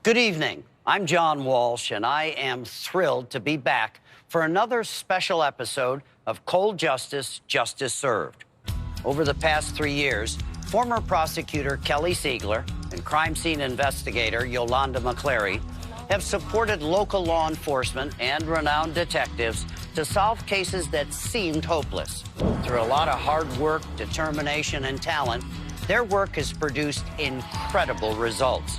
Good evening. I'm John Walsh, and I am thrilled to be back for another special episode of Cold Justice, Justice Served. Over the past 3 years, former prosecutor Kelly Siegler and crime scene investigator Yolanda McCleary have supported local law enforcement and renowned detectives to solve cases that seemed hopeless. Through a lot of hard work, determination, and talent, their work has produced incredible results.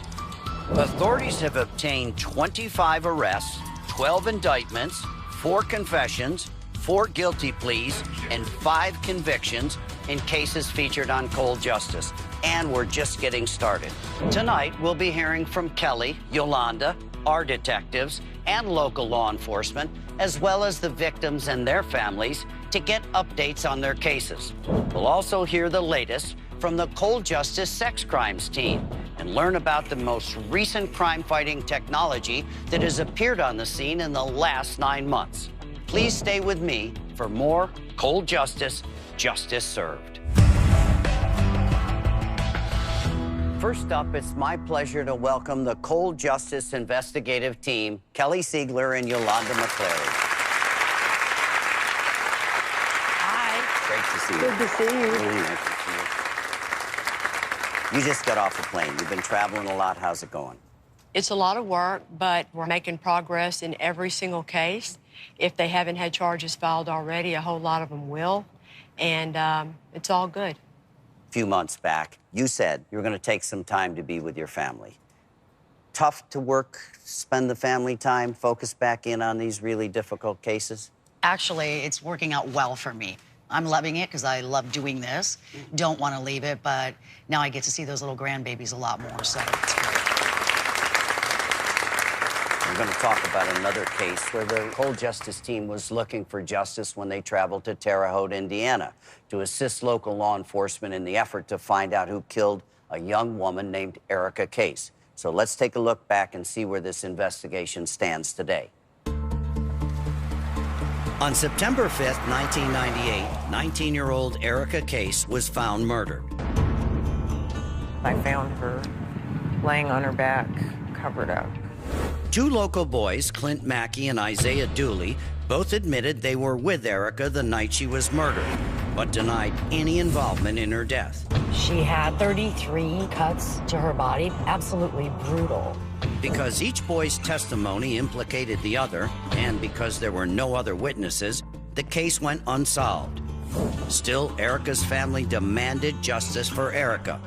Authorities have obtained 25 arrests, 12 indictments, 4 confessions, 4 guilty pleas, and 5 convictions in cases featured on Cold Justice. And we're just getting started. Tonight, we'll be hearing from Kelly, Yolanda, our detectives, and local law enforcement, as well as the victims and their families, to get updates on their cases. We'll also hear the latest from the Cold Justice Sex Crimes team and learn about the most recent crime-fighting technology that has appeared on the scene in the last 9 months. Please stay with me for more Cold Justice, Justice Served. First up, it's my pleasure to welcome the Cold Justice investigative team, Kelly Siegler and Yolanda McCleary. Hi. Great to see you. Good to see you. Really nice to see you. You just got off a plane. You've been traveling a lot. How's it going? It's a lot of work, but we're making progress in every single case. If they haven't had charges filed already, a whole lot of them will, and it's all good. A few months back, you said you were going to take some time to be with your family. Tough to work, spend the family time, focus back in on these really difficult cases? Actually, it's working out well for me. I'm loving it because I love doing this. Don't want to leave it, but now I get to see those little grandbabies a lot more, so it's great. We're going to talk about another case where the Cold Justice team was looking for justice when they traveled to Terre Haute, Indiana, to assist local law enforcement in the effort to find out who killed a young woman named Erica Case. So let's take a look back and see where this investigation stands today. On September 5th, 1998, 19-year-old Erica Case was found murdered. I found her laying on her back, covered up. 2 local boys, Clint Mackey and Isaiah Dooley, both admitted they were with Erica the night she was murdered, but denied any involvement in her death. She had 33 cuts to her body, absolutely brutal. Because each boy's testimony implicated the other, and because there were no other witnesses, the case went unsolved. Still, Erica's family demanded justice for Erica.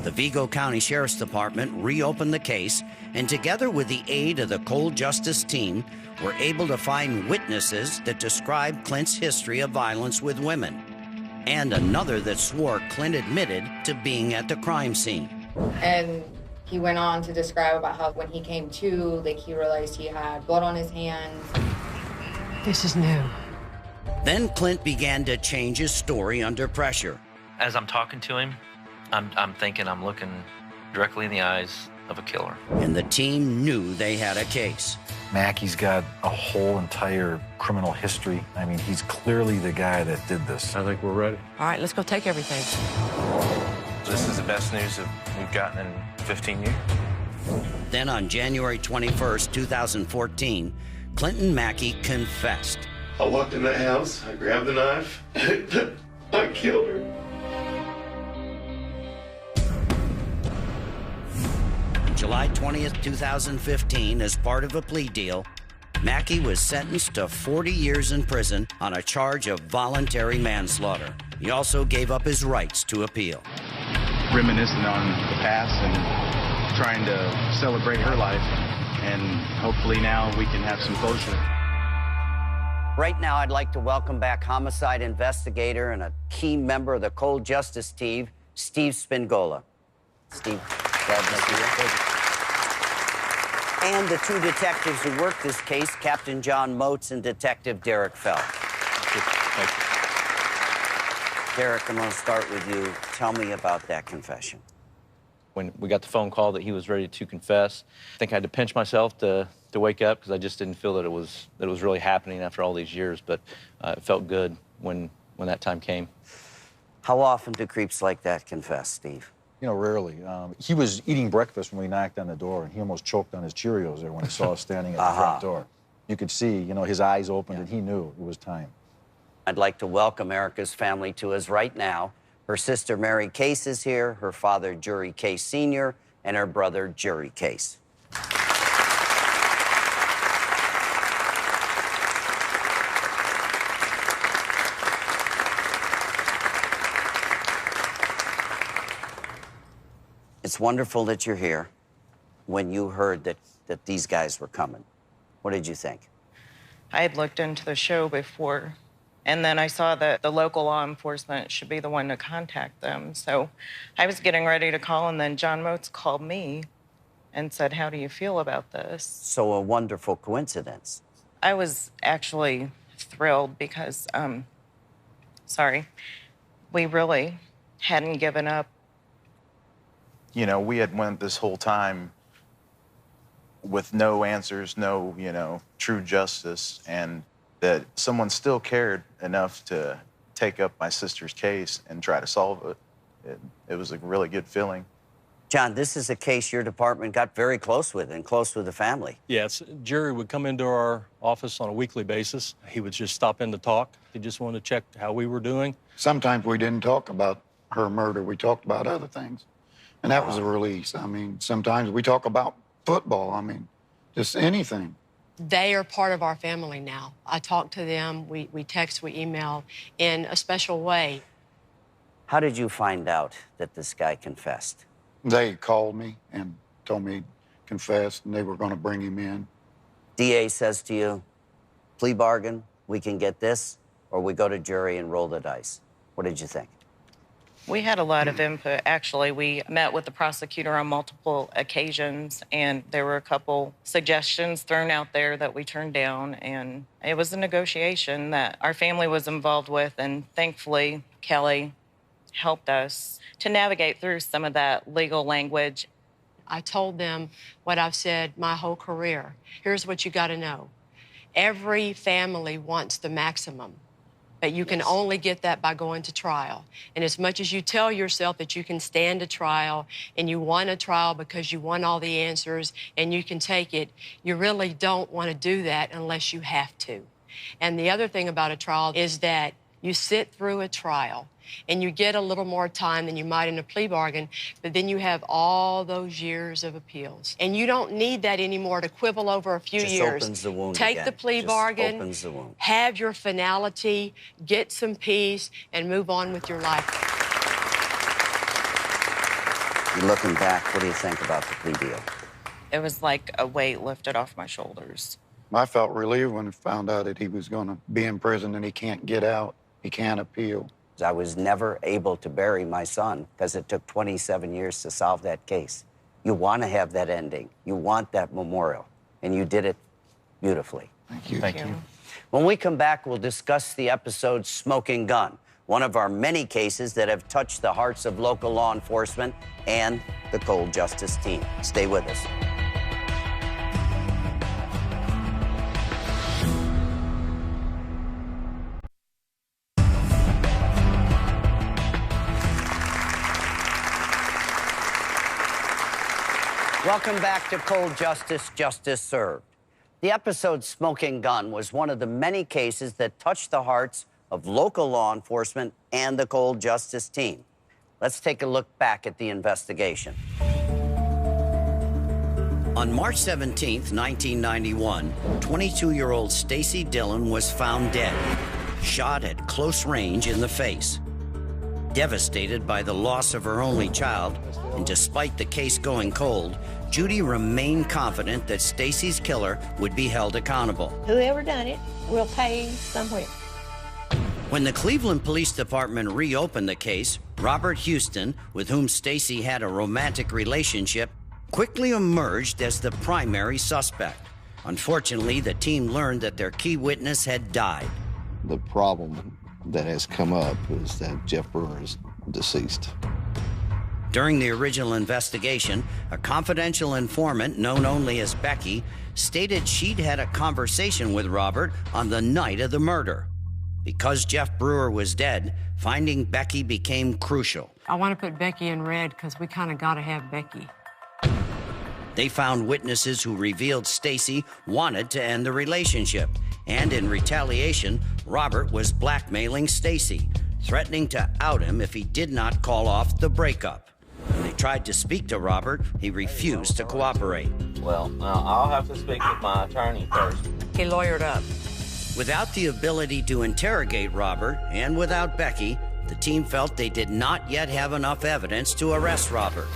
The Vigo County Sheriff's Department reopened the case, and together with the aid of the Cold Justice team, were able to find witnesses that described Clint's history of violence with women, and another that swore Clint admitted to being at the crime scene. And he went on to describe about how when he came to, like, he realized he had blood on his hands. This is new. Then Clint began to change his story under pressure. As I'm talking to him, I'm thinking I'm looking directly in the eyes of a killer. And the team knew they had a case. Mackey's got a whole entire criminal history. I mean, he's clearly the guy that did this. I think we're ready. All right, let's go take everything. This is the best news that we've gotten in 15 years. Then on January 21st, 2014, Clinton Mackey confessed. I walked in the house, I grabbed the knife, I killed her. July 20th, 2015, as part of a plea deal, Mackey was sentenced to 40 years in prison on a charge of voluntary manslaughter. He also gave up his rights to appeal. Reminiscing on the past and trying to celebrate her life, and hopefully now we can have some closure. Right now, I'd like to welcome back homicide investigator and a key member of the Cold Justice team, Steve Spingola. Steve, glad to see you. And the 2 detectives who worked this case, Captain John Moats and Detective Derek Fell. Thank you. Derek, I'm going to start with you. Tell me about that confession. When we got the phone call that he was ready to confess, I think I had to pinch myself to wake up because I just didn't feel that it was really happening after all these years. But it felt good when that time came. How often do creeps like that confess, Steve? You know, rarely. He was eating breakfast when we knocked on the door, and he almost choked on his Cheerios there when he saw us standing at the front door. You could see, you know, his eyes opened, and he knew it was time. I'd like to welcome Erica's family to us right now. Her sister Mary Case is here, her father Jury Case Sr., and her brother Jury Case. It's wonderful that you're here. When you heard that these guys were coming, what did you think? I had looked into the show before, and then I saw that the local law enforcement should be the one to contact them. So I was getting ready to call, and then John Moats called me and said, "How do you feel about this?" So a wonderful coincidence. I was actually thrilled because, we really hadn't given up. You know, we had went this whole time with no answers, no, you know, true justice, and that someone still cared enough to take up my sister's case and try to solve it. It was a really good feeling. John, this is a case your department got very close with and close with the family. Yes, Jerry would come into our office on a weekly basis. He would just stop in to talk. He just wanted to check how we were doing. Sometimes we didn't talk about her murder. We talked about other things. And that was a release. I mean, sometimes we talk about football. I mean, just anything. They are part of our family now. I talk to them, we text, we email in a special way. How did you find out that this guy confessed? They called me and told me confess, and they were going to bring him in. DA says to you, plea bargain, we can get this, or we go to jury and roll the dice. What did you think? We had a lot of input, actually. We met with the prosecutor on multiple occasions, and there were a couple suggestions thrown out there that we turned down, and it was a negotiation that our family was involved with, and thankfully, Kelly helped us to navigate through some of that legal language. I told them what I've said my whole career. Here's what you got to know. Every family wants the maximum. But you can only get that by going to trial. And as much as you tell yourself that you can stand a trial and you want a trial because you want all the answers and you can take it, you really don't want to do that unless you have to. And the other thing about a trial is that you sit through a trial and you get a little more time than you might in a plea bargain, but then you have all those years of appeals. And you don't need that anymore to quibble over a few years. Opens the wound Take again. the plea Just bargain, opens the wound. have your finality, get some peace, and move on with your life. You're looking back, what do you think about the plea deal? It was like a weight lifted off my shoulders. I felt relieved when I found out that he was going to be in prison and he can't get out. He can't appeal. I was never able to bury my son because it took 27 years to solve that case. You want to have that ending. You want that memorial, and you did it beautifully. Thank you. Thank you. When we come back, we'll discuss the episode Smoking Gun, one of our many cases that have touched the hearts of local law enforcement and the Cold Justice team. Stay with us. Welcome back to Cold Justice, Justice Served. The episode Smoking Gun was one of the many cases that touched the hearts of local law enforcement and the Cold Justice team. Let's take a look back at the investigation. On March 17, 1991, 22-year-old Stacy Dillon was found dead, shot at close range in the face. Devastated by the loss of her only child, and despite the case going cold, Judy remained confident that Stacy's killer would be held accountable. Whoever done it will pay somewhere. When the Cleveland Police Department reopened the case, Robert Houston, with whom Stacy had a romantic relationship, quickly emerged as the primary suspect. Unfortunately, the team learned that their key witness had died. The problem that has come up is that Jeff Brewer is deceased. During the original investigation, a confidential informant known only as Becky stated she'd had a conversation with Robert on the night of the murder. Because Jeff Brewer was dead, finding Becky became crucial. I want to put Becky in red because we kind of got to have Becky. They found witnesses who revealed Stacy wanted to end the relationship. And in retaliation, Robert was blackmailing Stacy, threatening to out him if he did not call off the breakup. When they tried to speak to Robert, he refused to cooperate. Well, I'll have to speak with my attorney first. He lawyered up. Without the ability to interrogate Robert, and without Becky, the team felt they did not yet have enough evidence to arrest Robert.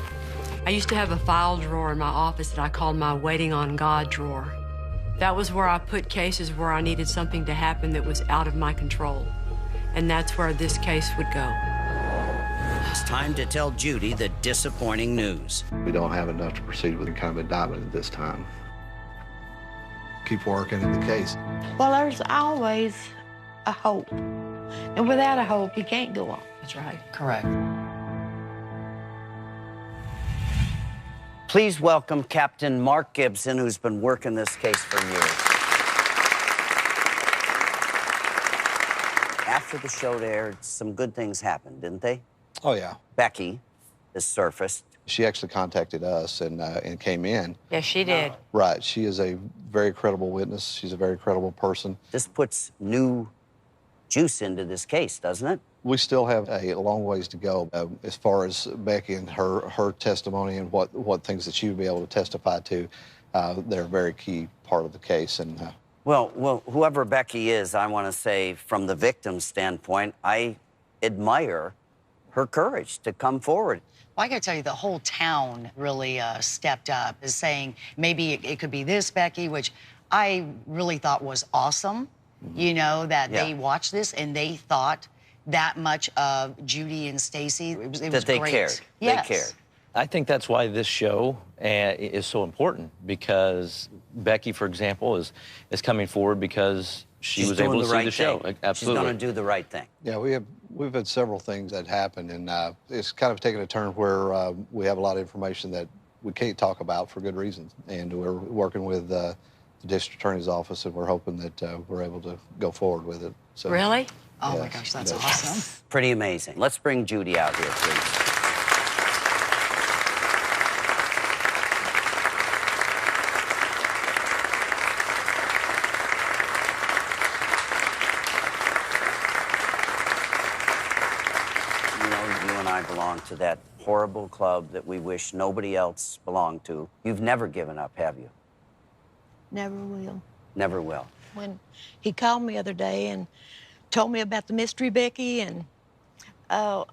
I used to have a file drawer in my office that I called my waiting on God drawer. That was where I put cases where I needed something to happen that was out of my control. And that's where this case would go. It's time to tell Judy the disappointing news. We don't have enough to proceed with a kind of indictment at this time. Keep working in the case. Well, there's always a hope. And without a hope, you can't go on. That's right. Correct. Please welcome Captain Mark Gibson, who's been working this case for years. After the show aired, some good things happened, didn't they? Oh, yeah. Becky has surfaced. She actually contacted us and came in. Yes, she did. Right. She is a very credible witness. She's a very credible person. This puts new juice into this case, doesn't it? We still have a long ways to go as far as Becky and her testimony and what things that she would be able to testify to. They're a very key part of the case. And well, whoever Becky is, I want to say from the victim's standpoint, I admire her courage to come forward. Well, I got to tell you, the whole town really stepped up, is saying maybe it could be this, Becky, which I really thought was awesome. You know, that they watched this and they thought that much of Judy and Stacy. It was that they great. cared. Yes. They cared. I think that's why this show is so important, because Becky, for example, is coming forward because she was able to see the show. Absolutely. She's going to do the right thing. yeah, we've had several things that happened, and it's kind of taken a turn where we have a lot of information that we can't talk about for good reasons. And we're working with the district attorney's office, and we're hoping that we're able to go forward with it. So, Really? Oh, my gosh, that's awesome. Pretty amazing. Let's bring Judy out here, please. You know, you and I belong to that horrible club that we wish nobody else belonged to. You've never given up, have you? Never will. Never will. When he called me the other day and told me about the mystery Becky, and I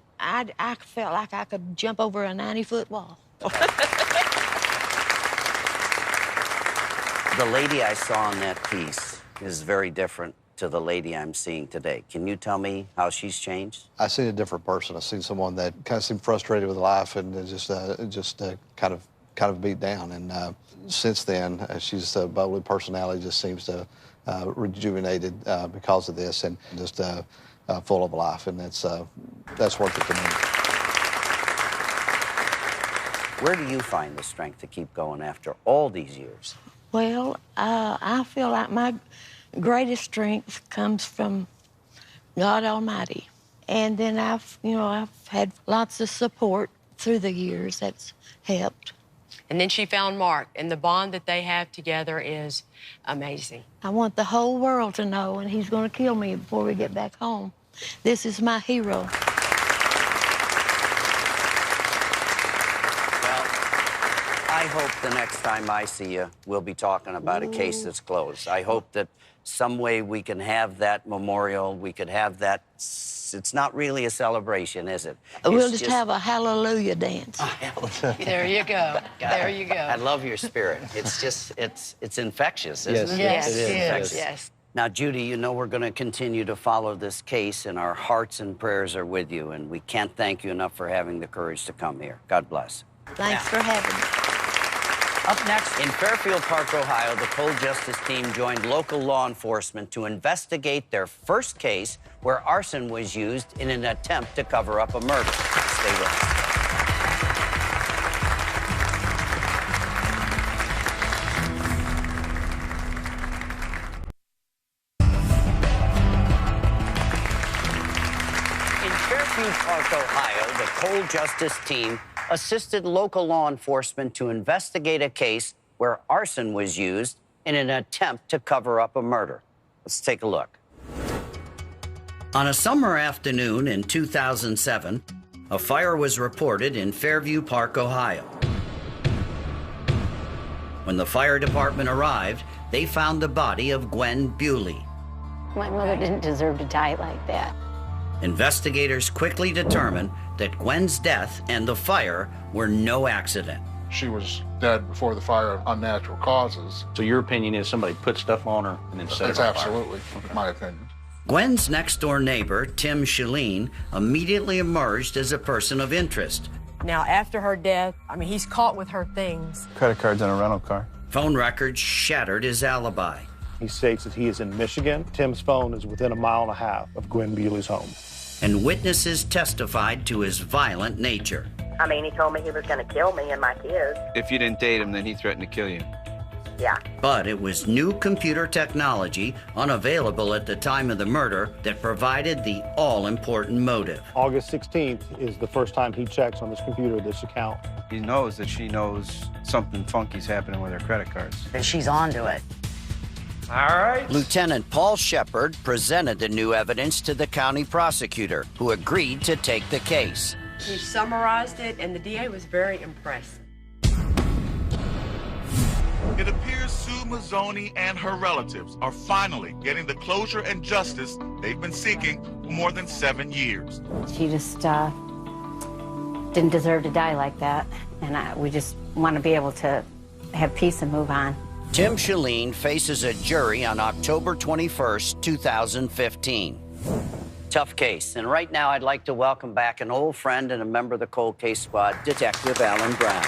felt like I could jump over a 90-foot wall. The lady I saw in that piece is very different to the lady I'm seeing today. Can you tell me how she's changed? I seen a different person. I seen someone that kind of seemed frustrated with life and just kind of beat down. And since then, she's a bubbly personality. Just seems to rejuvenated because of this, and just full of life. And that's worth it to me. Where do you find the strength to keep going after all these years? Well, I feel like my greatest strength comes from God Almighty. And then I've had lots of support through the years that's helped. And then she found Mark, and the bond that they have together is amazing. I want the whole world to know, and he's going to kill me before we get back home. This is my hero. Well, I hope the next time I see you, we'll be talking about a case that's closed. I hope that some way we can have that memorial, we could have that. It's not really a celebration, is it? We'll just have a hallelujah dance. There you go. There you go. I love your spirit. It's just, it's infectious, isn't it? Yes, It is. yes, yes. Now, Judy, you know we're going to continue to follow this case, and our hearts and prayers are with you, and we can't thank you enough for having the courage to come here. God bless. Thanks for having me. Up next, in Fairfield Park, Ohio, the Cold Justice team joined local law enforcement to investigate their first case where arson was used in an attempt to cover up a murder. Stay with us. Park, Ohio, the Cold Justice team assisted local law enforcement to investigate a case where arson was used in an attempt to cover up a murder. Let's take a look. On a summer afternoon in 2007, a fire was reported in Fairview Park, Ohio. When the fire department arrived, they found the body of Gwen Bewley. My mother didn't deserve to die like that. Investigators quickly determined that Gwen's death and the fire were no accident. She was dead before the fire of unnatural causes. So your opinion is somebody put stuff on her and then set That's her on fire? absolutely my opinion. Gwen's next-door neighbor, Tim Shalene, immediately emerged as a person of interest. Now, after her death, I mean, he's caught with her things. Credit cards and a rental car. Phone records shattered his alibi. He states that he is in Michigan. Tim's phone is within 1.5 miles of Gwen Bewley's home. And witnesses testified to his violent nature. I mean, he told me he was going to kill me and my kids. If you didn't date him, then he threatened to kill you. Yeah. But it was new computer technology, unavailable at the time of the murder, that provided the all-important motive. August 16th is the first time he checks on this computer this account. He knows that she knows something funky's happening with her credit cards. And she's onto it. All right. Lieutenant Paul Shepard presented the new evidence to the county prosecutor, who agreed to take the case. He summarized it, and the DA was very impressed. It appears Sue Mazzoni and her relatives are finally getting the closure and justice they've been seeking for more than 7 years. She just didn't deserve to die like that, and we just want to be able to have peace and move on. Tim Shalene faces a jury on October 21st, 2015. Tough case, and right now I'd like to welcome back an old friend and a member of the Cold Case Squad, Detective Alan Brown.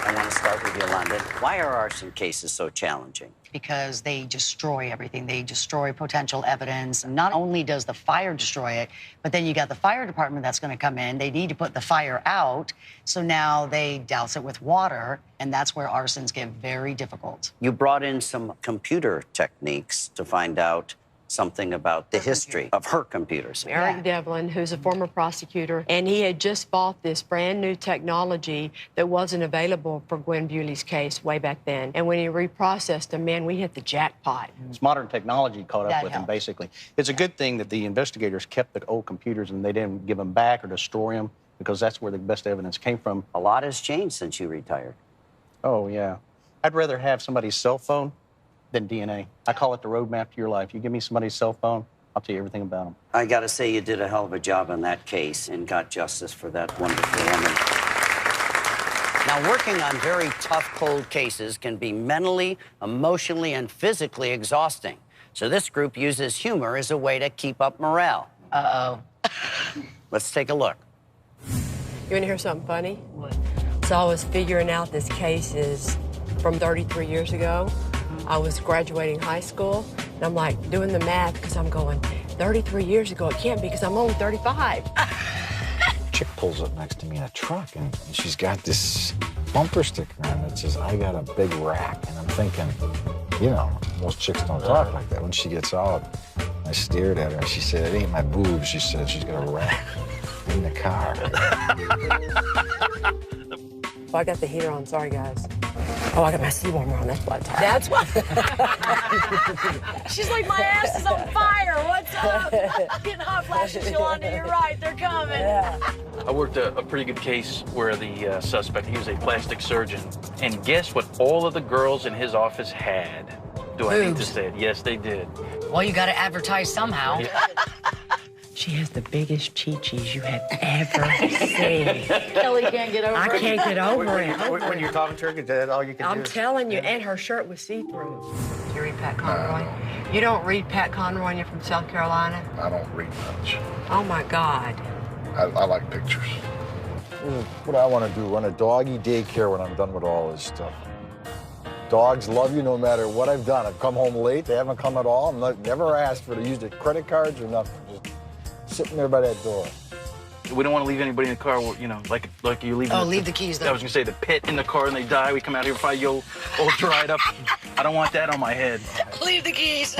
I want to start with you, London. Why are arson cases so challenging? Because they destroy everything. They destroy potential evidence. Not only does the fire destroy it, but then you got the fire department that's going to come in. They need to put the fire out. So now they douse it with water, and that's where arsons get very difficult. You brought in some computer techniques to find out something about the history of her computers. Eric Devlin, who's a former prosecutor, and he had just bought this brand new technology that wasn't available for Gwen Bewley's case way back then. And when he reprocessed them, man, we hit the jackpot. It's modern technology caught up That with him, helps. basically. It's a good thing that the investigators kept the old computers and they didn't give them back or destroy them, because that's where the best evidence came from. A lot has changed since you retired. Oh, yeah. I'd rather have somebody's cell phone than DNA. I call it the roadmap to your life. You give me somebody's cell phone, I'll tell you everything about them. I got to say, you did a hell of a job on that case and got justice for that wonderful woman. Now, working on very tough, cold cases can be mentally, emotionally, and physically exhausting. So this group uses humor as a way to keep up morale. Uh-oh. Let's take a look. You want to hear something funny? What? So I was figuring out this case is from 33 years ago. I was graduating high school, and I'm like doing the math because I'm going, 33 years ago, it can't be because I'm only 35. Chick pulls up next to me in a truck, and she's got this bumper sticker on it that says, "I got a big rack." And I'm thinking, you know, most chicks don't talk like that. When she gets out, I stared at her, and she said, "It ain't my boobs." She said, "She's got a rack in the car." Oh, I got the heater on. Sorry, guys. Oh, I got my seat warmer on. That's why I'm tired. That's why. She's like, my ass is on fire. What's up? Getting hot flashes, Yolanda. You're right. They're coming. I worked a pretty good case where the suspect, he was a plastic surgeon. And guess what all of the girls in his office had? Do I need to say it? Yes, they did. Well, you got to advertise somehow. She has the biggest chi-chis you have ever seen. Kelly can't get over I it. can't get over it. When you're talking to her, that's all you can do. I'm telling you, and her shirt was see-through. Do you read Pat Conroy? You don't read Pat Conroy and you're from South Carolina? I don't read much. Oh, my God. I like pictures. What I want to do, run a doggy daycare when I'm done with all this stuff. Dogs love you no matter what I've done. I've come home late. They haven't come at all. I'm never asked for to use the credit cards or nothing. Just sitting there by that door. We don't want to leave anybody in the car, you know, like you leave. Oh, leave the keys there. I was going to say the pit in the car and they die. We come out here probably all dried up. I don't want that on my head. Leave the keys.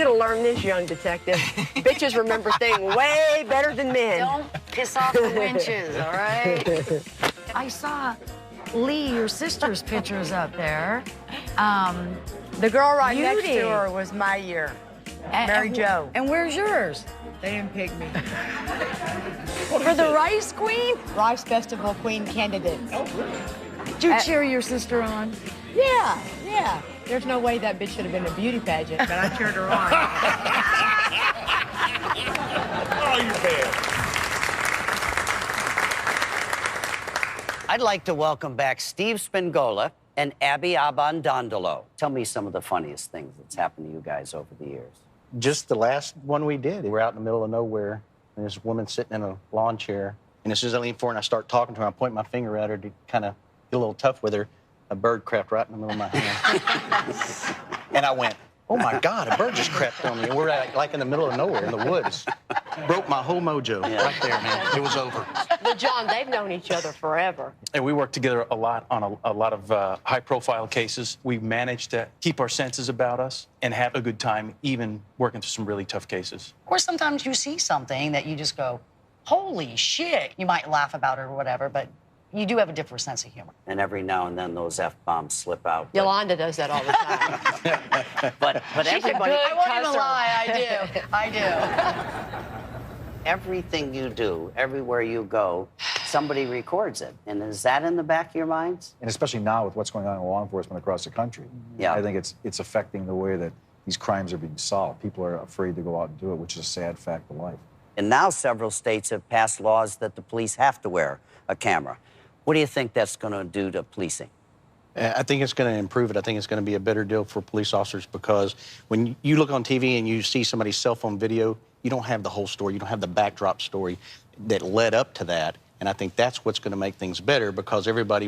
gonna learn this, young detective. Bitches remember things way better than men. Don't piss off the winches, all right? I saw Lee, your sister's pictures up there. The girl right next Beauty. to her was my year, Mary Jo. And where's yours? They didn't pick me. For the Rice Queen? Rice Festival Queen candidate. Did you cheer your sister on? Yeah. There's no way that bitch should have been in a beauty pageant, but I cheered her on. Oh, you bad. I'd like to welcome back Steve Spingola and Abby Abandondolo. Tell me some of the funniest things that's happened to you guys over the years. Just the last one we did, we're out in the middle of nowhere, and this woman sitting in a lawn chair. And as soon as I lean forward and I start talking to her, I point my finger at her to kind of get a little tough with her. A bird crapped right in the middle of my hand. And I went, oh my God, a bird just crapped on me. And we're like in the middle of nowhere in the woods. Broke my whole mojo right there, man. It was over. But John, they've known each other forever. And we work together a lot on a lot of high-profile cases. We managed to keep our senses about us and have a good time, even working through some really tough cases. Or sometimes you see something that you just go, holy shit. You might laugh about it or whatever, but you do have a different sense of humor. And every now and then those F-bombs slip out. Yolanda does that all the time. But everybody... I won't even lie, I do. Everything you do, everywhere you go, somebody records it. And is that in the back of your minds? And especially now with what's going on in law enforcement across the country. Yeah. I think it's affecting the way that these crimes are being solved. People are afraid to go out and do it, which is a sad fact of life. And now several states have passed laws that the police have to wear a camera. What do you think that's going to do to policing? I think it's going to improve it. I think it's going to be a better deal for police officers because when you look on TV and you see somebody's cell phone video, you don't have the whole story. You don't have the backdrop story that led up to that. And I think that's what's going to make things better because everybody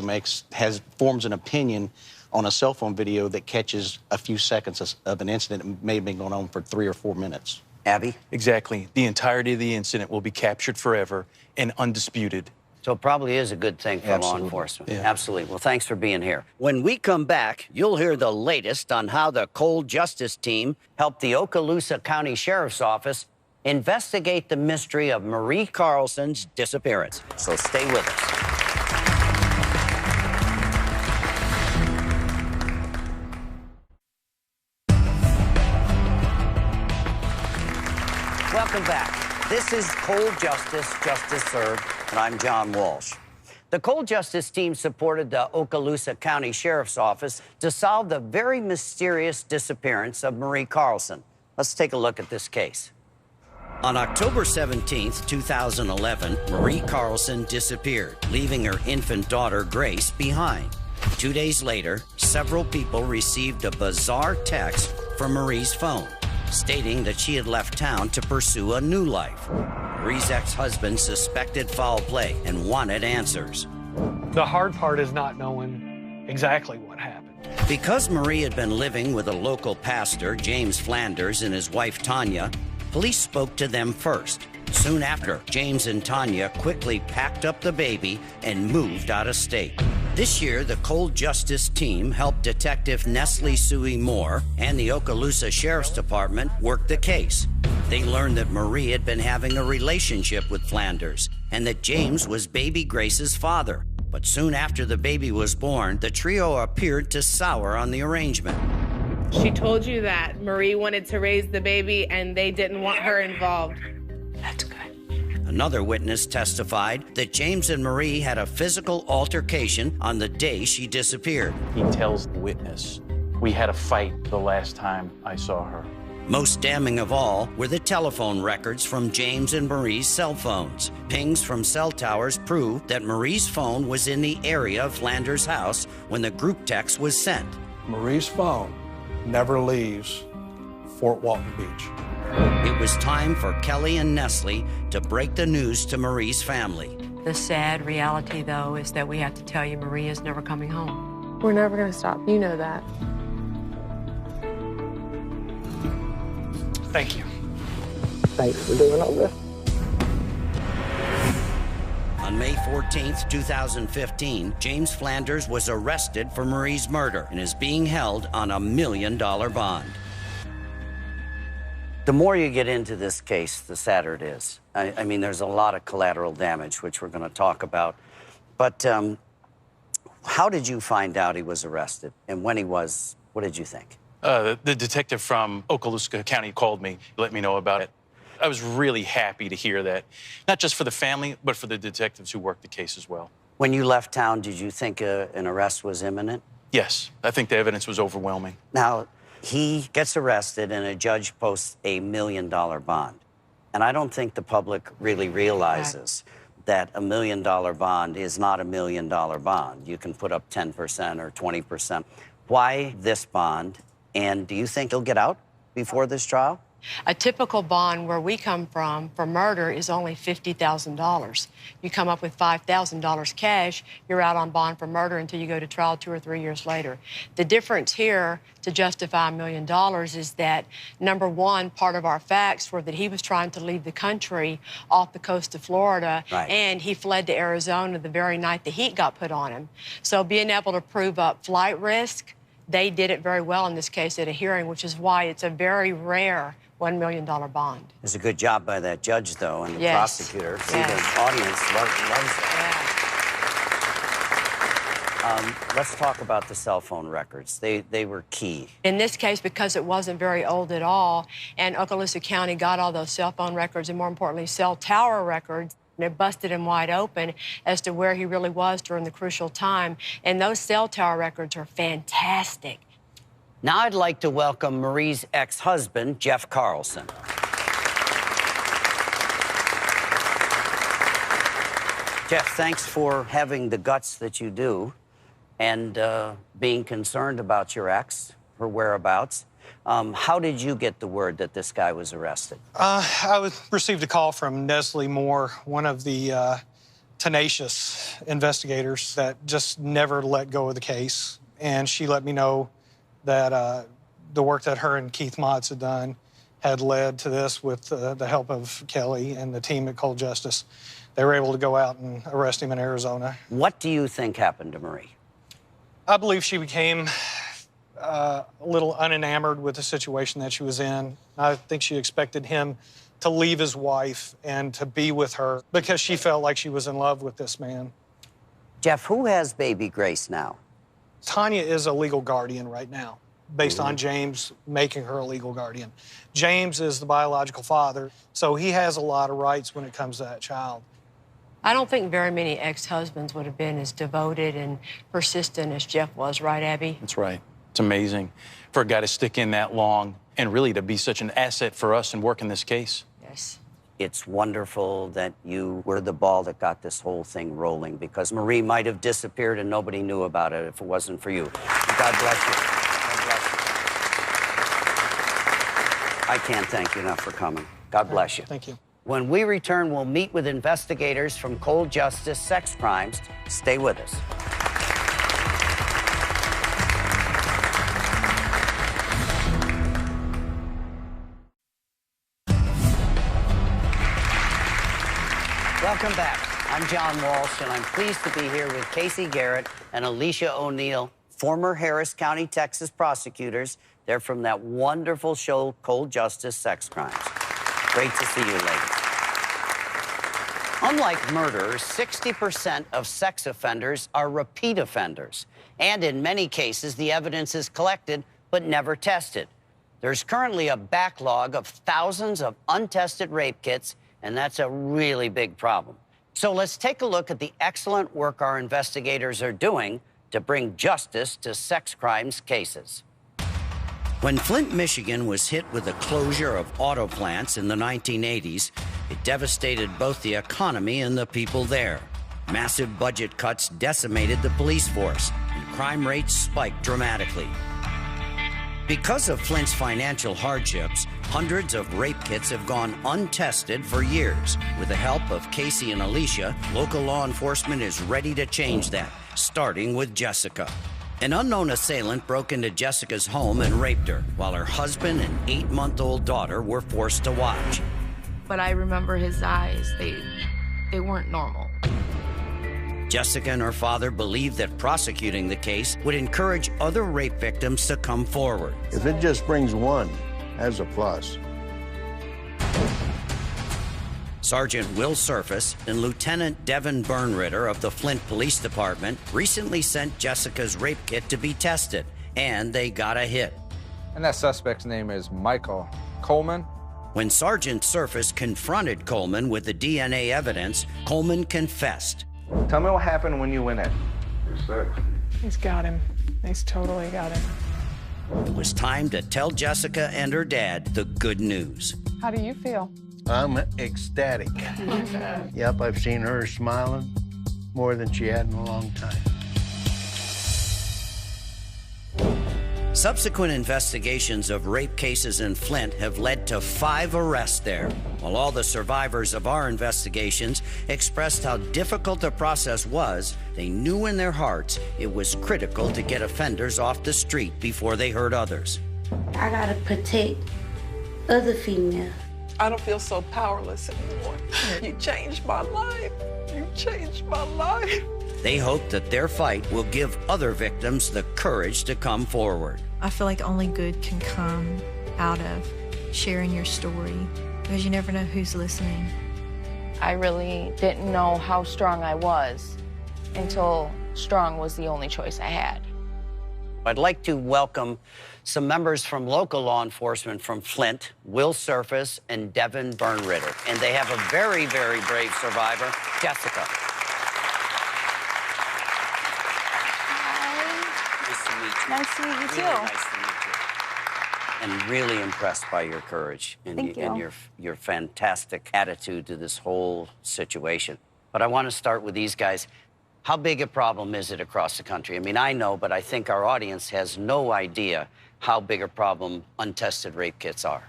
forms an opinion on a cell phone video that catches a few seconds of an incident that may have been going on for 3 or 4 minutes. Abby? Exactly. The entirety of the incident will be captured forever and undisputed. So it probably is a good thing for law enforcement. Yeah. Absolutely. Well, thanks for being here. When we come back, you'll hear the latest on how the Cold Justice team helped the Okaloosa County Sheriff's Office investigate the mystery of Marie Carlson's disappearance. So stay with us. Welcome back. This is Cold Justice, Justice Served, and I'm John Walsh. The Cold Justice team supported the Okaloosa County Sheriff's Office to solve the very mysterious disappearance of Marie Carlson. Let's take a look at this case. On October 17, 2011, Marie Carlson disappeared, leaving her infant daughter, Grace, behind. 2 days later, several people received a bizarre text from Marie's phone, stating that she had left town to pursue a new life. Marie's ex-husband suspected foul play and wanted answers. The hard part is not knowing exactly what happened. Because Marie had been living with a local pastor, James Flanders, and his wife, Tanya, police spoke to them first. Soon after, James and Tanya quickly packed up the baby and moved out of state. This year, the Cold Justice team helped Detective Nestle Suey Moore and the Okaloosa Sheriff's Department work the case. They learned that Marie had been having a relationship with Flanders and that James was baby Grace's father. But soon after the baby was born, the trio appeared to sour on the arrangement. She told you that Marie wanted to raise the baby and they didn't want her involved. That's good. Another witness testified that James and Marie had a physical altercation on the day she disappeared. He tells the witness, we had a fight the last time I saw her. Most damning of all were the telephone records from James and Marie's cell phones. Pings from cell towers proved that Marie's phone was in the area of Flanders' house when the group text was sent. Marie's phone never leaves Fort Walton Beach. It was time for Kelly and Nestle to break the news to Marie's family. The sad reality, though, is that we have to tell you Marie is never coming home. We're never going to stop. You know that. Thank you. Thanks for doing all this. On May 14th, 2015, James Flanders was arrested for Marie's murder and is being held on $1 million bond. The more you get into this case, the sadder it is. I mean, there's a lot of collateral damage, which we're going to talk about. But how did you find out he was arrested? And when he was, what did you think? The detective from Okaloosa County called me, let me know about it. I was really happy to hear that, not just for the family, but for the detectives who worked the case as well. When you left town, did you think an arrest was imminent? Yes, I think the evidence was overwhelming. Now, he gets arrested and a judge posts a $1 million bond. And I don't think the public really realizes that a $1 million bond is not a $1 million bond. You can put up 10% or 20%. Why this bond? And do you think he'll get out before this trial? A typical bond where we come from for murder is only $50,000. You come up with $5,000 cash, you're out on bond for murder until you go to trial 2 or 3 years later. The difference here to justify $1 million is that, number one, part of our facts were that he was trying to leave the country off the coast of Florida, and he fled to Arizona the very night the heat got put on him. So being able to prove up flight risk, they did it very well in this case at a hearing, which is why it's a very rare $1 million bond. It's a good job by that judge, though, and the prosecutor. See, the audience loves it. Let's talk about the cell phone records. They were key. In this case, because it wasn't very old at all, and Okaloosa County got all those cell phone records, and more importantly, cell tower records, and it busted him wide open as to where he really was during the crucial time. And those cell tower records are fantastic. Now I'd like to welcome Marie's ex-husband, Jeff Carlson. Jeff, thanks for having the guts that you do and being concerned about your ex, her whereabouts. How did you get the word that this guy was arrested? I received a call from Nestle Moore, one of the tenacious investigators that just never let go of the case. And she let me know that the work that her and Keith Motz had done had led to this with the help of Kelly and the team at Cold Justice. They were able to go out and arrest him in Arizona. What do you think happened to Marie? I believe she became a little unenamored with the situation that she was in. I think she expected him to leave his wife and to be with her because she felt like she was in love with this man. Jeff, who has baby Grace now? Tanya is a legal guardian right now, based on James making her a legal guardian. James is the biological father, so he has a lot of rights when it comes to that child. I don't think very many ex-husbands would have been as devoted and persistent as Jeff was, right, Abby? That's right. It's amazing for a guy to stick in that long and really to be such an asset for us in working this case. Yes. It's wonderful that you were the ball that got this whole thing rolling, because Marie might have disappeared and nobody knew about it if it wasn't for you. God bless you. God bless you. I can't thank you enough for coming. God bless you. Thank you. When we return, we'll meet with investigators from Cold Justice Sex Crimes. Stay with us. Welcome back. I'm John Walsh, and I'm pleased to be here with Casey Garrett and Alicia O'Neill, former Harris County, Texas prosecutors. They're from that wonderful show, Cold Justice Sex Crimes. Great to see you, ladies. Unlike murder, 60% of sex offenders are repeat offenders. And in many cases, the evidence is collected but never tested. There's currently a backlog of thousands of untested rape kits, and that's a really big problem. So let's take a look at the excellent work our investigators are doing to bring justice to sex crimes cases. When Flint, Michigan was hit with the closure of auto plants in the 1980s, it devastated both the economy and the people there. Massive budget cuts decimated the police force, and crime rates spiked dramatically. Because of Flint's financial hardships, hundreds of rape kits have gone untested for years. With the help of Casey and Alicia, local law enforcement is ready to change that, starting with Jessica. An unknown assailant broke into Jessica's home and raped her, while her husband and 8-month-old daughter were forced to watch. But I remember his eyes. They weren't normal. Jessica and her father believed that prosecuting the case would encourage other rape victims to come forward. If it just brings one, that's a plus. Sergeant Will Surface and Lieutenant Devin Bernritter of the Flint Police Department recently sent Jessica's rape kit to be tested, and they got a hit. And that suspect's name is Michael Coleman. When Sergeant Surface confronted Coleman with the DNA evidence, Coleman confessed. Tell me what happened when you went in. He's got him. He's totally got him. It was time to tell Jessica and her dad the good news. How do you feel? I'm ecstatic. Yep, I've seen her smiling more than she had in a long time. Subsequent investigations of rape cases in Flint have led to 5 arrests there, while all the survivors of our investigations expressed how difficult the process was. They knew in their hearts it was critical to get offenders off the street before they hurt others. I gotta protect other females. I don't feel so powerless anymore. You changed my life. You changed my life. They hope that their fight will give other victims the courage to come forward. I feel like only good can come out of sharing your story because you never know who's listening. I really didn't know how strong I was until strong was the only choice I had. I'd like to welcome some members from local law enforcement from Flint, Will Surface and Devin Bernritter. And they have a very, very brave survivor, Jessica. Nice to meet you, too. Really nice to meet you. And really impressed by your courage and, and your fantastic attitude to this whole situation. But I want to start with these guys. How big a problem is it across the country? I mean, I know, but I think our audience has no idea how big a problem untested rape kits are.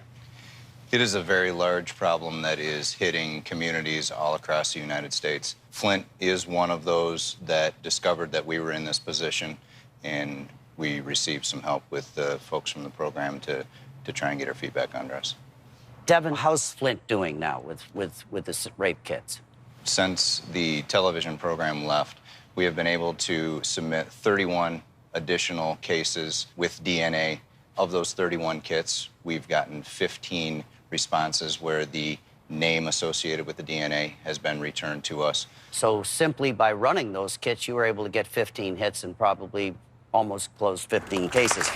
It is a very large problem that is hitting communities all across the United States. Flint is one of those that discovered that we were in this position, and we received some help with the folks from the program to try and get our feet back under us. Devin, how's Flint doing now with the rape kits? Since the television program left, we have been able to submit 31 additional cases with DNA. Of those 31 kits, we've gotten 15 responses where the name associated with the DNA has been returned to us. So simply by running those kits, you were able to get 15 hits and probably almost close 15 cases.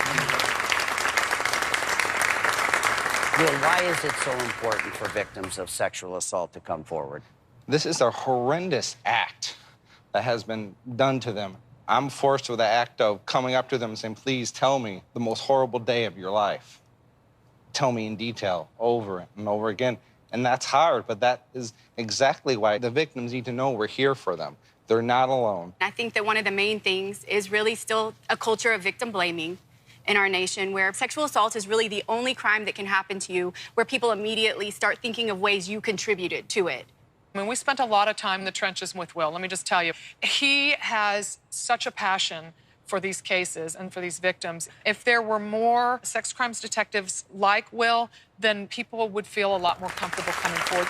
Will, why is it so important for victims of sexual assault to come forward? This is a horrendous act that has been done to them. I'm forced with the act of coming up to them and saying, please tell me the most horrible day of your life. Tell me in detail over and over again. And that's hard, but that is exactly why the victims need to know we're here for them. They're not alone. I think that one of the main things is really still a culture of victim blaming in our nation, where sexual assault is really the only crime that can happen to you, where people immediately start thinking of ways you contributed to it. I mean, we spent a lot of time in the trenches with Will. Let me just tell you, he has such a passion for these cases and for these victims. If there were more sex crimes detectives like Will, then people would feel a lot more comfortable coming forward.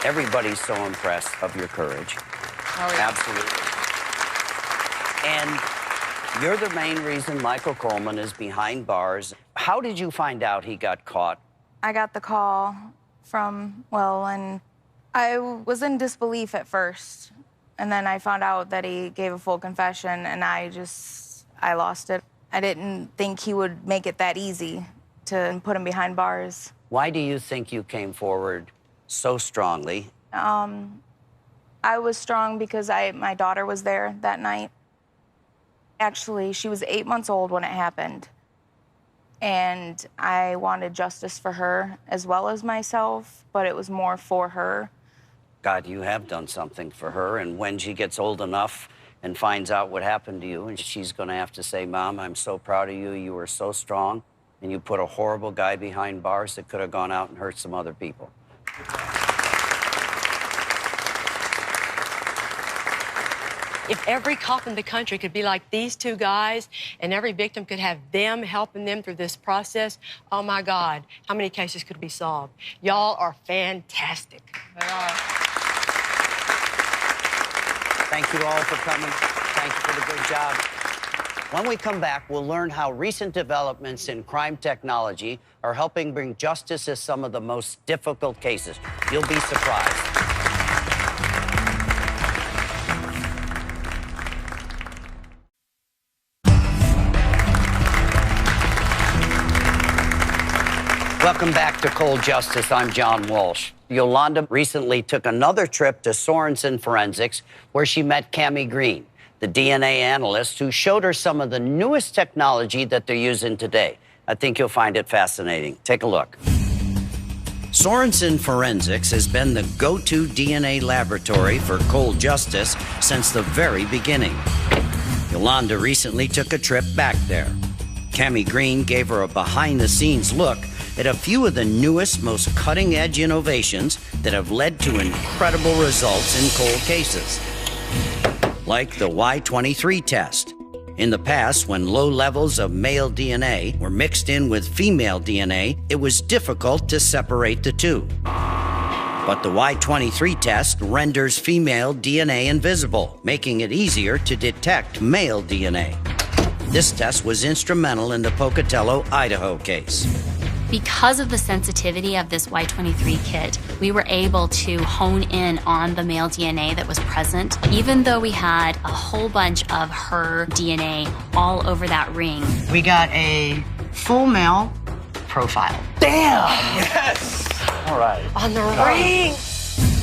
Everybody's so impressed of your courage. Oh, yeah. Absolutely. And you're the main reason Michael Coleman is behind bars. How did you find out he got caught? I got the call from Will, and I was in disbelief at first. And then I found out that he gave a full confession, and I lost it. I didn't think he would make it that easy to put him behind bars. Why do you think you came forward so strongly? I was strong because my daughter was there that night. Actually, she was 8 months old when it happened. And I wanted justice for her as well as myself, but it was more for her. God, you have done something for her, and when she gets old enough and finds out what happened to you, and she's going to have to say, Mom, I'm so proud of you. You were so strong, and you put a horrible guy behind bars that could have gone out and hurt some other people. If every cop in the country could be like these two guys and every victim could have them helping them through this process, oh, my God, how many cases could be solved? Y'all are fantastic. They are. Thank you all for coming. Thank you for the good job. When we come back, we'll learn how recent developments in crime technology are helping bring justice to some of the most difficult cases. You'll be surprised. Welcome back to Cold Justice. I'm John Walsh. Yolanda recently took another trip to Sorensen Forensics, where she met Cami Green, the DNA analyst who showed her some of the newest technology that they're using today. I think you'll find it fascinating. Take a look. Sorensen Forensics has been the go-to DNA laboratory for cold justice since the very beginning. Yolanda recently took a trip back there. Cami Green gave her a behind-the-scenes look at a few of the newest, most cutting-edge innovations that have led to incredible results in cold cases, like the Y23 test. In the past, when low levels of male DNA were mixed in with female DNA, it was difficult to separate the two. But the Y23 test renders female DNA invisible, making it easier to detect male DNA. This test was instrumental in the Pocatello, Idaho case. Because of the sensitivity of this Y23 kit, we were able to hone in on the male DNA that was present, even though we had a whole bunch of her DNA all over that ring. We got a full male profile. Damn! Yes! All right. On the ring!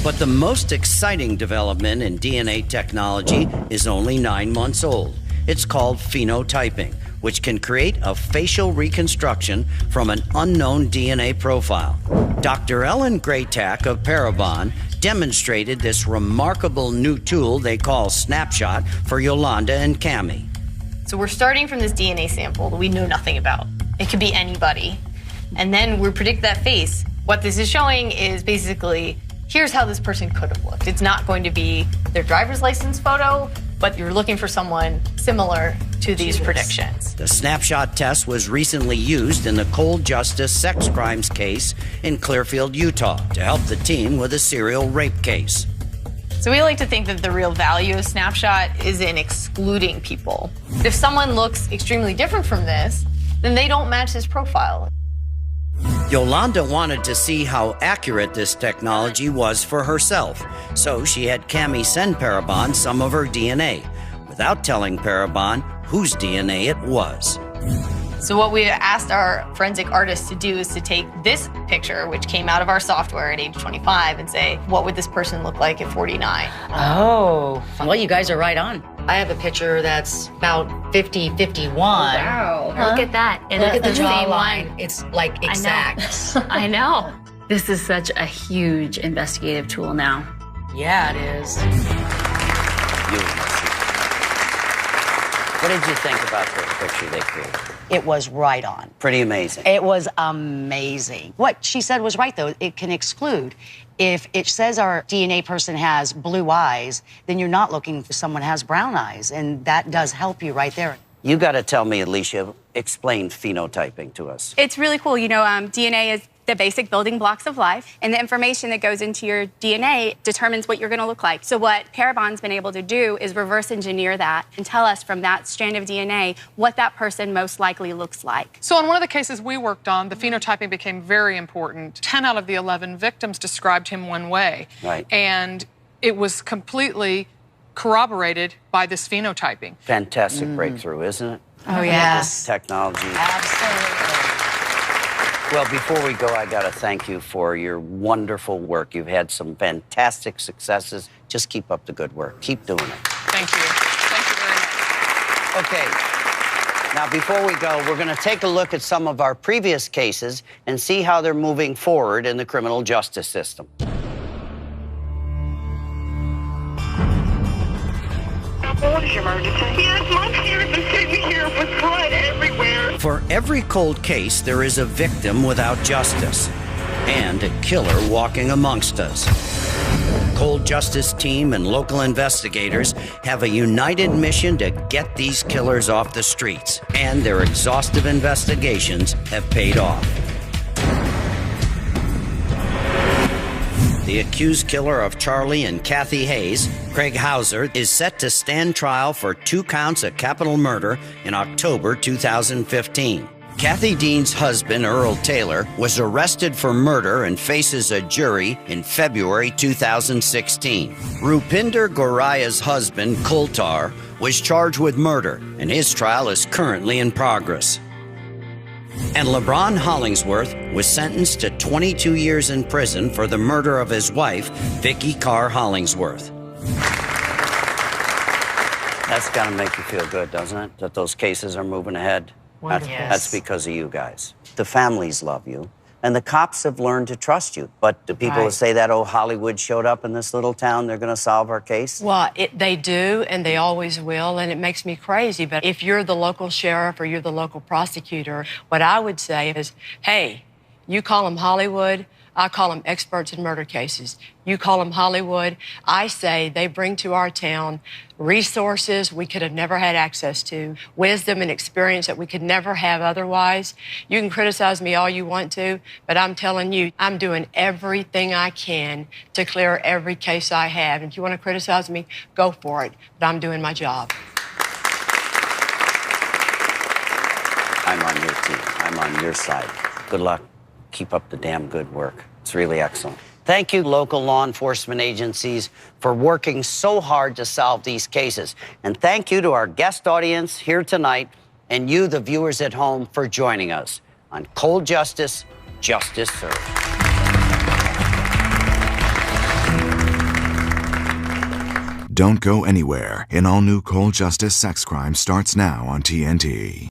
But the most exciting development in DNA technology is only 9 months old. It's called phenotyping, which can create a facial reconstruction from an unknown DNA profile. Dr. Ellen Graytack of Parabon demonstrated this remarkable new tool they call Snapshot for Yolanda and Cami. So we're starting from this DNA sample that we know nothing about. It could be anybody. And then we predict that face. What this is showing is basically, here's how this person could have looked. It's not going to be their driver's license photo, but you're looking for someone similar to these predictions. The Snapshot test was recently used in the cold justice sex crimes case in Clearfield, Utah, to help the team with a serial rape case. So we like to think that the real value of Snapshot is in excluding people. If someone looks extremely different from this, then they don't match this profile. Yolanda wanted to see how accurate this technology was for herself, so she had Cami send Parabon some of her DNA, without telling Parabon whose DNA it was. So what we asked our forensic artists to do is to take this picture, which came out of our software at age 25, and say, what would this person look like at 49? Oh, well, you guys are right on. I have a picture that's about 50, 51. Wow. Look at that. And look at the same jawline. one. It's like exact. I know. This is such a huge investigative tool now. Yeah, it is. What did you think about the picture they created? It was right on. Pretty amazing. It was amazing. What she said was right, though. It can exclude. If it says our DNA person has blue eyes, then you're not looking for someone who has brown eyes, and that does help you right there. You got to tell me, Alicia, explain phenotyping to us. It's really cool. You know, DNA is the basic building blocks of life, and the information that goes into your DNA determines what you're going to look like. So what Parabon's been able to do is reverse engineer that and tell us from that strand of DNA what that person most likely looks like. So in one of the cases we worked on, the phenotyping became very important. 10 out of the 11 victims described him one way. Right. And it was completely corroborated by this phenotyping. Fantastic breakthrough, isn't it? Oh, yes. Technology. Absolutely. Well, before we go, I got to thank you for your wonderful work. You've had some fantastic successes. Just keep up the good work. Keep doing it. Thank you. Thank you very much. Okay. Now, before we go, we're going to take a look at some of our previous cases and see how they're moving forward in the criminal justice system. What is your emergency? Yes, my parents are sitting here with blood everywhere. For every cold case, there is a victim without justice and a killer walking amongst us. Cold Justice team and local investigators have a united mission to get these killers off the streets, and their exhaustive investigations have paid off. the accused killer of Charlie and Kathy Hayes, Craig Hauser, is set to stand trial for 2 counts of capital murder in October 2015. Kathy Dean's husband, Earl Taylor, was arrested for murder and faces a jury in February 2016. Rupinder Goraya's husband, Kultar, was charged with murder, and his trial is currently in progress. And LeBron Hollingsworth was sentenced to 22 years in prison for the murder of his wife, Vicky Carr Hollingsworth. That's got to make you feel good, doesn't it? That those cases are moving ahead. That's because of you guys. The families love you, and the cops have learned to trust you. But do people say that, oh, Hollywood showed up in this little town, they're going to solve our case? Well, they do, and they always will, and it makes me crazy. But if you're the local sheriff or you're the local prosecutor, what I would say is, hey, you call them Hollywood, I call them experts in murder cases. You call them Hollywood. I say they bring to our town resources we could have never had access to, wisdom and experience that we could never have otherwise. You can criticize me all you want to, but I'm telling you, I'm doing everything I can to clear every case I have. And if you want to criticize me, go for it. But I'm doing my job. I'm on your team. I'm on your side. Good luck. Keep up the damn good work. It's really excellent. Thank you, local law enforcement agencies, for working so hard to solve these cases. And thank you to our guest audience here tonight and you, the viewers at home, for joining us on Cold Justice, Justice Served. Don't go anywhere. An all-new Cold Justice Sex Crime starts now on TNT.